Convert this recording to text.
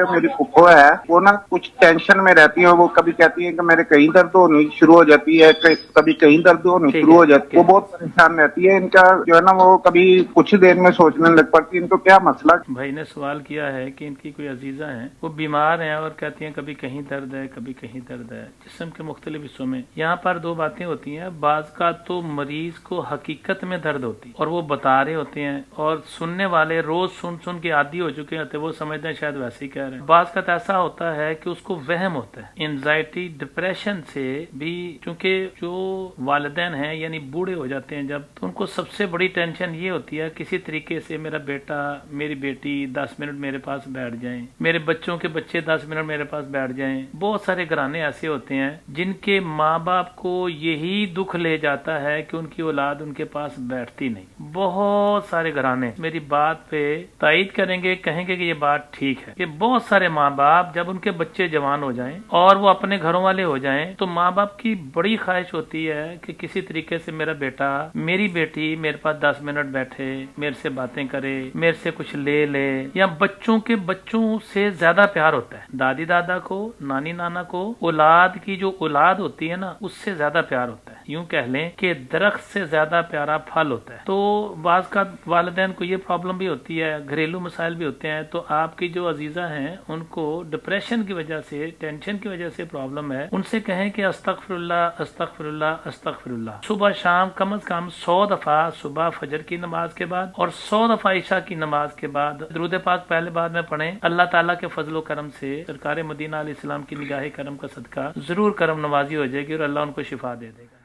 मेरी फुफ्फो है, वो ना कुछ टेंशन में रहती है। वो कभी कहती है कि मेरे कहीं दर्द होनी शुरू हो जाती है, कभी कहीं दर्द होनी ठीक शुरू है, हो जाती ठीक है। वो है। बहुत परेशान रहती है। इनका जो है ना वो कभी कुछ देर में सोचने लग पड़ती है। इनको क्या मसला? भाई ने सवाल किया है कि इनकी कोई अजीजा हैं, वो बीमार हैं और कहती हैं कभी कहीं दर्द है, कभी कहीं दर्द है, जिस्म के मुख्तलिफ हिस्सों में। यहाँ पर दो बातें होती हैं। बाज का तो मरीज को हकीकत में दर्द होती है और वो बता रहे होते हैं, और सुनने वाले रोज सुन सुन के आदी हो चुके होते हैं, वो समझते हैं शायद वैसे ही कह रहे हैं। बाज का तो ऐसा होता है कि उसको वहम होता है एंजाइटी डिप्रेशन से भी, क्योंकि जो वालिदैन हैं यानी बूढ़े हो जाते हैं जब, तो उनको सबसे बड़ी टेंशन ये होती है किसी तरीके से मेरा बेटा मेरी बेटी 10 मिनट मेरे पास बैठ जाएं, मेरे बच्चों के बच्चे 10 मिनट मेरे पास बैठ जाएं। बहुत सारे घराने ऐसे होते हैं जिनके माँ बाप को यही दुख ले जाता है कि उनकी औलाद उनके पास बैठती नहीं। बहुत सारे घराने मेरी बात पे तायद करेंगे, कहेंगे कि ये बात ठीक है कि बहुत सारे माँ बाप जब उनके बच्चे जवान हो जाएं और वो अपने घरों वाले हो जाएं, तो माँ बाप की बड़ी ख्वाहिश होती है कि किसी तरीके से मेरा बेटा मेरी बेटी मेरे पास 10 मिनट बैठे, मेरे से बातें करे, मेरे से कुछ ले या बच्चों के बच्चों से ज्यादा प्यार होता है। दादी दादा को, नानी नाना को औलाद की जो औलाद होती है ना, उससे ज्यादा प्यार होता है। यूं कह लें कि दरख्त से ज्यादा प्यारा फल होता है। तो बाज का वालिदैन को ये प्रॉब्लम भी होती है, घरेलू मसाइल भी होते हैं। तो आपकी जो अजीजा हैं उनको डिप्रेशन की वजह से, टेंशन की वजह से प्रॉब्लम है, उनसे कहें कि अस्तगफिरुल्लाह अस्तगफिरुल्लाह अस्तगफिरुल्लाह सुबह शाम कम से कम 100 दफा, सुबह फजर की नमाज के बाद और 100 दफा ईशा की नमाज के बाद दरूद पाक पहले बाद में पढ़ें। अल्लाह ताला के फजलो करम से सरकार मदीना अलैहिस्सलाम की निगाह करम का सदका जरूर करम नवाजी हो जाएगी और अल्लाह उनको शिफा दे देगा।